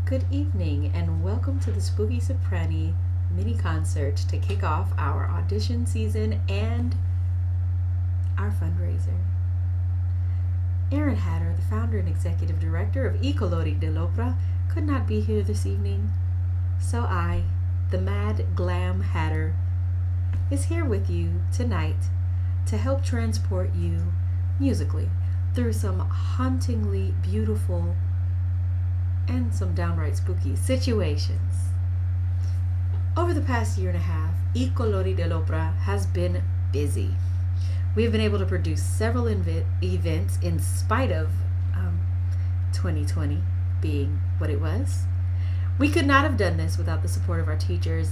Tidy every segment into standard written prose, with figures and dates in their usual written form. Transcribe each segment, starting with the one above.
Good evening and welcome to the Spooky Soprani mini concert to kick off our audition season and our fundraiser. Glam Hatter, the founder and executive director of Colori Dell'opera, could not be here this evening, so I, the mad Glam Hatter, is here with you tonight to help transport you musically through some hauntingly beautiful and some downright spooky situations. Over the past year and a half, I Colori dell'opera has been busy. We have been able to produce several events in spite of 2020 being what it was. We could not have done this without the support of our teachers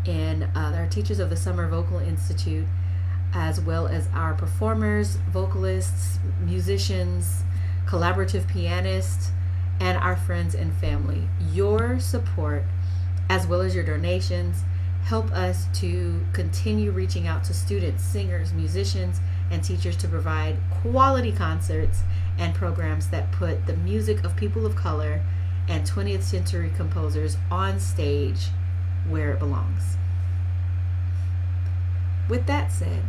and our teachers of the Summer Vocal Institute, as well as our performers, vocalists, musicians, collaborative pianists, and our friends and family. Your support, as well as your donations, help us to continue reaching out to students, singers, musicians, and teachers to provide quality concerts and programs that put the music of people of color and 20th century composers on stage where it belongs. With that said,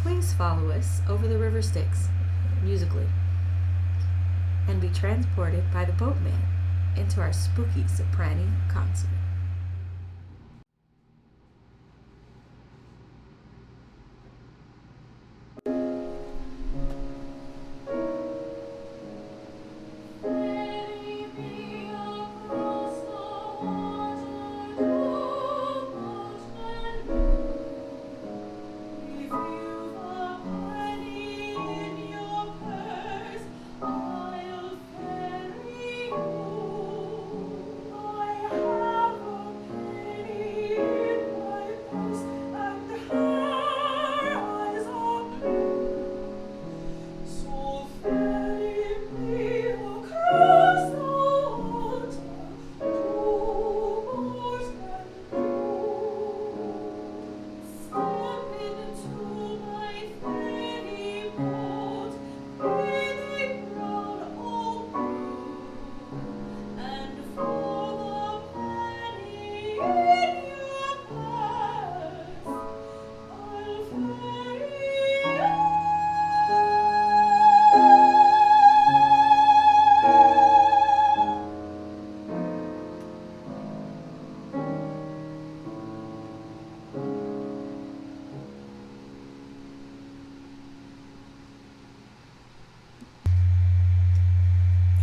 please follow us over the river Styx musically and be transported by the boatman into our Spooky Soprani concert.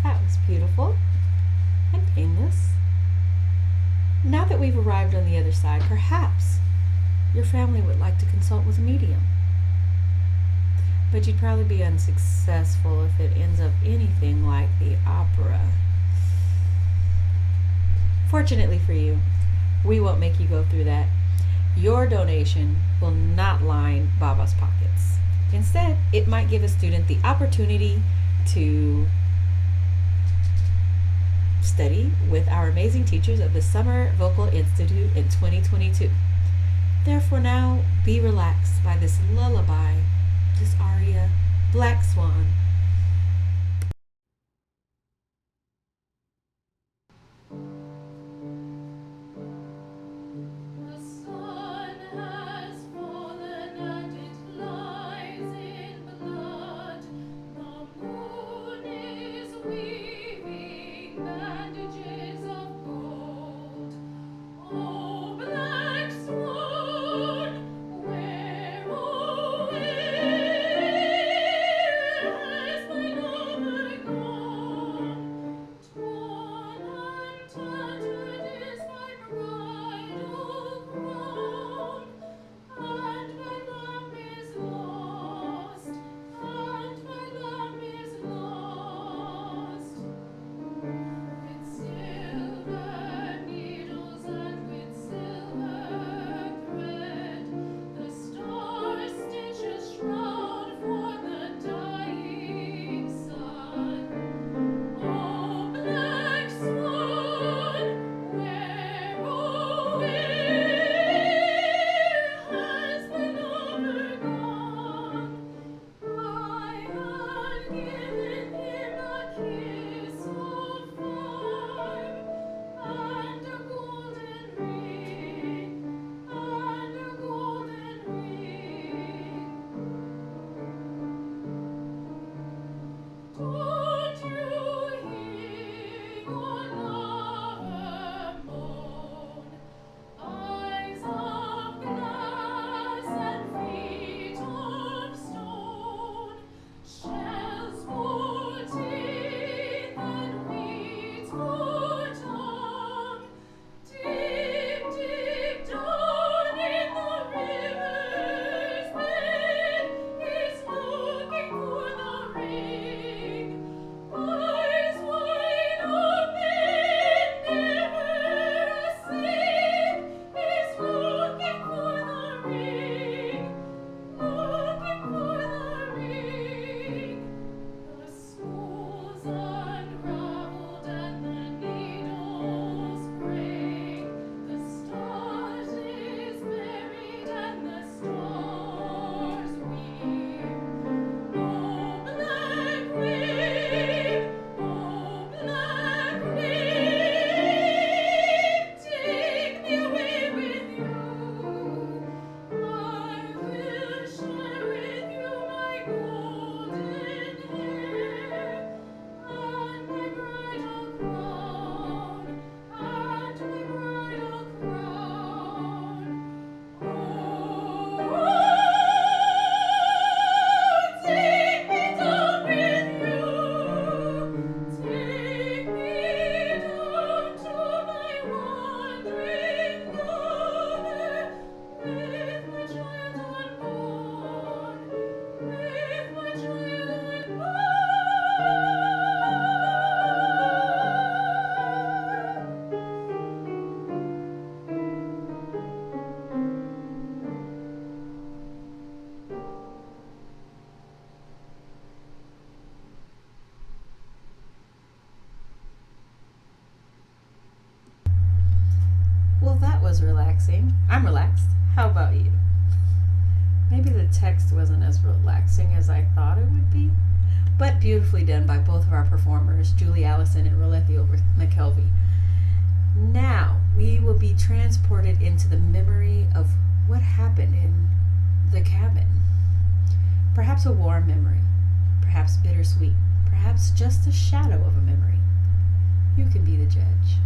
That was beautiful and painless. Now that we've arrived on the other side, perhaps your family would like to consult with a medium. But you'd probably be unsuccessful if it ends up anything like the opera. Fortunately for you, we won't make you go through that. Your donation will not line Baba's pockets. Instead, it might give a student the opportunity to study with our amazing teachers of the Summer Vocal Institute in 2022. Therefore, now be relaxed by this lullaby, this aria, Black Swan. was relaxing. I'm relaxed. How about you? Maybe the text wasn't as relaxing as I thought it would be, but beautifully done by both of our performers, Julie Allison and Rolethial McKelvy. Now, we will be transported into the memory of what happened in the cabin. Perhaps a warm memory, perhaps bittersweet, perhaps just a shadow of a memory. You can be the judge.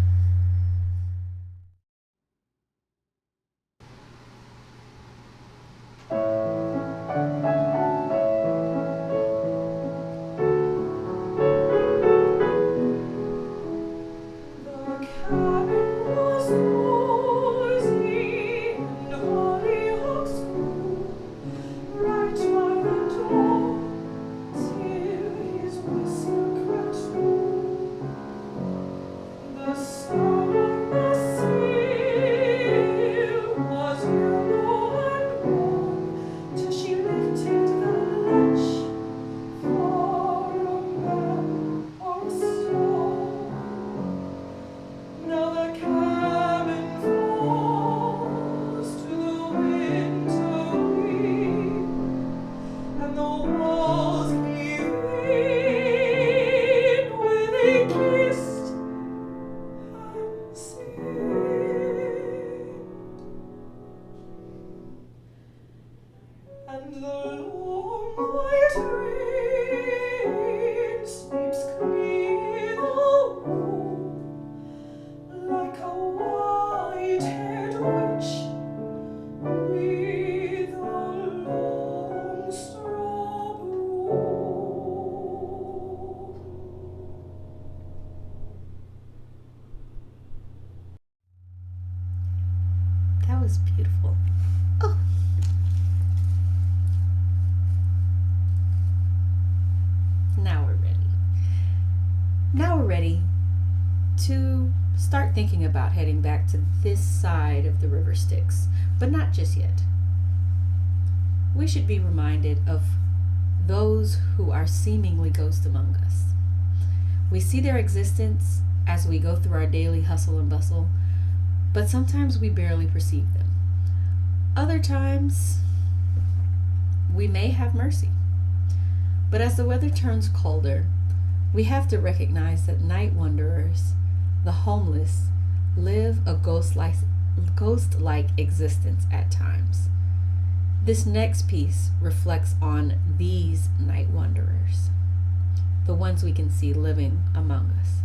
That was beautiful. Oh. Now we're ready. Now we're ready to start thinking about heading back to this side of the river Styx, but not just yet. We should be reminded of those who are seemingly ghosts among us. We see their existence as we go through our daily hustle and bustle, but sometimes we barely perceive them. Other times, we may have mercy. But as the weather turns colder, we have to recognize that night wanderers, the homeless, live a ghost-like existence at times. This next piece reflects on these night wanderers, the ones we can see living among us.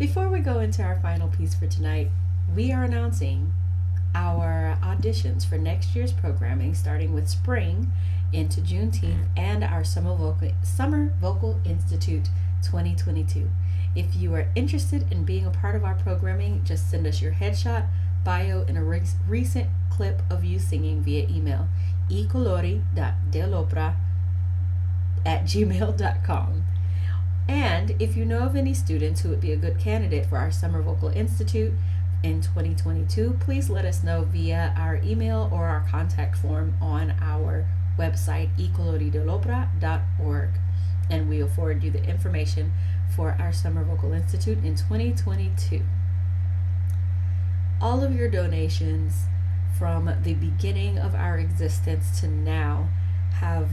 Before we go into our final piece for tonight, we are announcing our auditions for next year's programming starting with spring into Juneteenth and our Summer Vocal Institute 2022. If you are interested in being a part of our programming, just send us your headshot, bio, and a recent clip of you singing via email colori.dell'opera@gmail.com. And if you know of any students who would be a good candidate for our Summer Vocal Institute in 2022, please let us know via our email or our contact form on our website, colori.dell'opera.org. And we'll forward you the information for our Summer Vocal Institute in 2022. All of your donations from the beginning of our existence to now have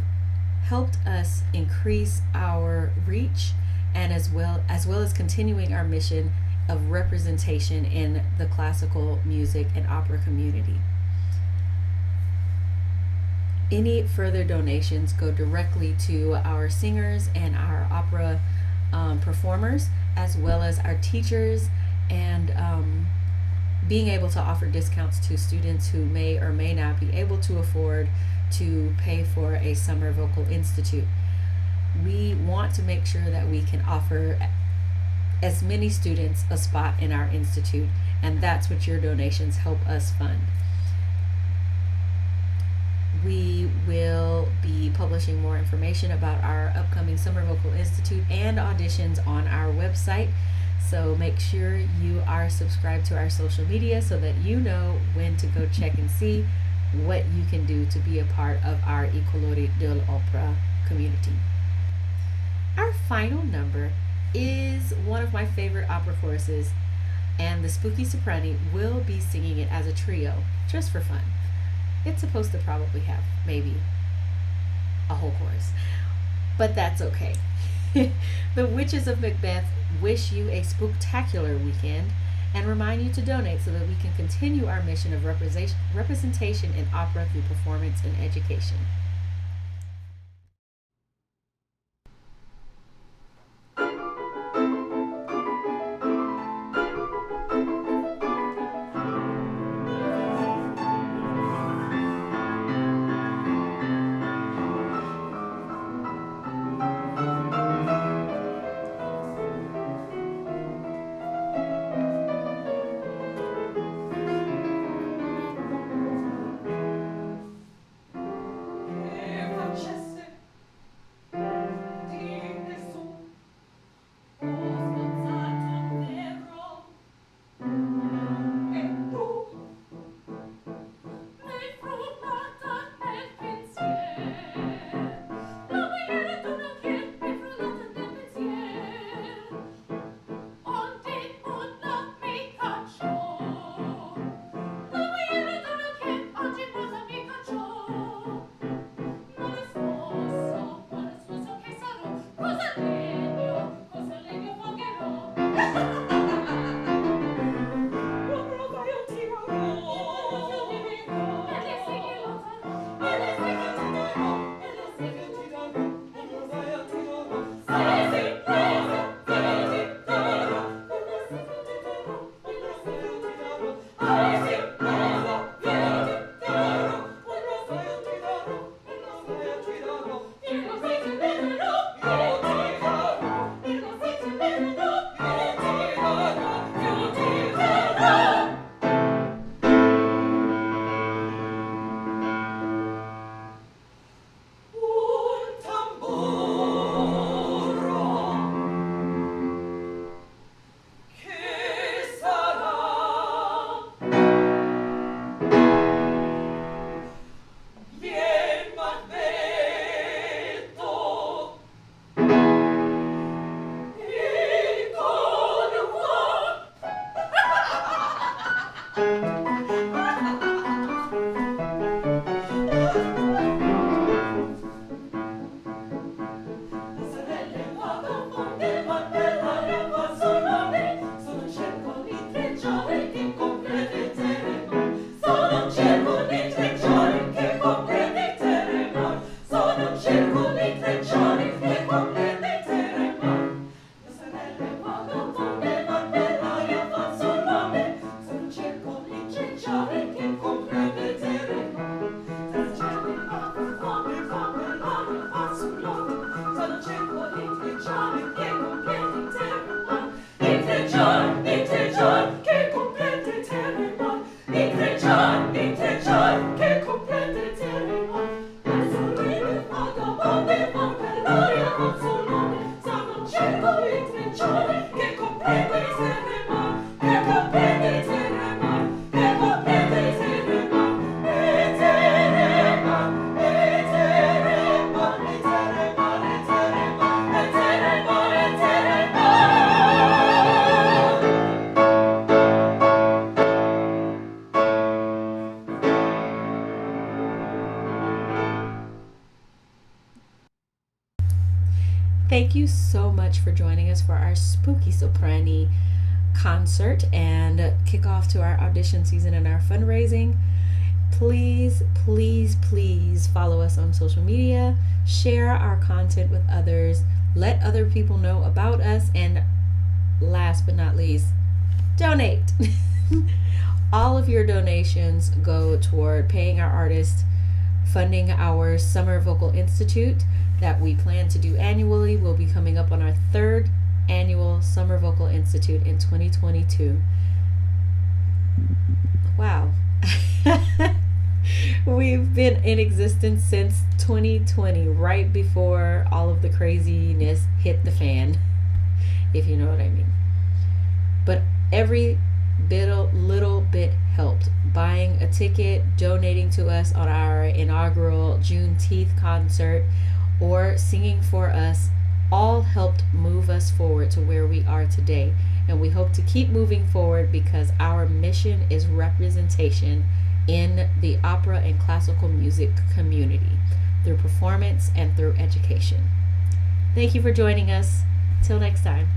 helped us increase our reach and as well as continuing our mission of representation in the classical music and opera community. Any further donations go directly to our singers and our opera performers, as well as our teachers, and being able to offer discounts to students who may or may not be able to afford to pay for a Summer Vocal Institute. We want to make sure that we can offer as many students a spot in our institute, and that's what your donations help us fund. We will be publishing more information about our upcoming Summer Vocal Institute and auditions on our website. So make sure you are subscribed to our social media so that you know when to go check and see what you can do to be a part of our Colori Dell'opera community. Our final number is one of my favorite opera choruses, and the Spooky Soprani will be singing it as a trio, just for fun. It's supposed to probably have maybe a whole chorus, but that's okay. The Witches of Macbeth wish you a spooktacular weekend and remind you to donate so that we can continue our mission of representation in opera through performance and education. Thank you so much for joining us for our Spooky Soprani concert and kickoff to our audition season and our fundraising. Please, please, please follow us on social media, share our content with others, let other people know about us, and last but not least, donate. All of your donations go toward paying our artists, funding our Summer Vocal Institute that we plan to do annually. We'll be coming up on our 3rd annual Summer Vocal Institute in 2022. Wow. We've been in existence since 2020, right before all of the craziness hit the fan, if you know what I mean. But every little bit helped. Buying a ticket, donating to us on our inaugural Juneteenth concert, or singing for us, all helped move us forward to where we are today. And we hope to keep moving forward because our mission is representation in the opera and classical music community through performance and through education. Thank you for joining us. Till next time.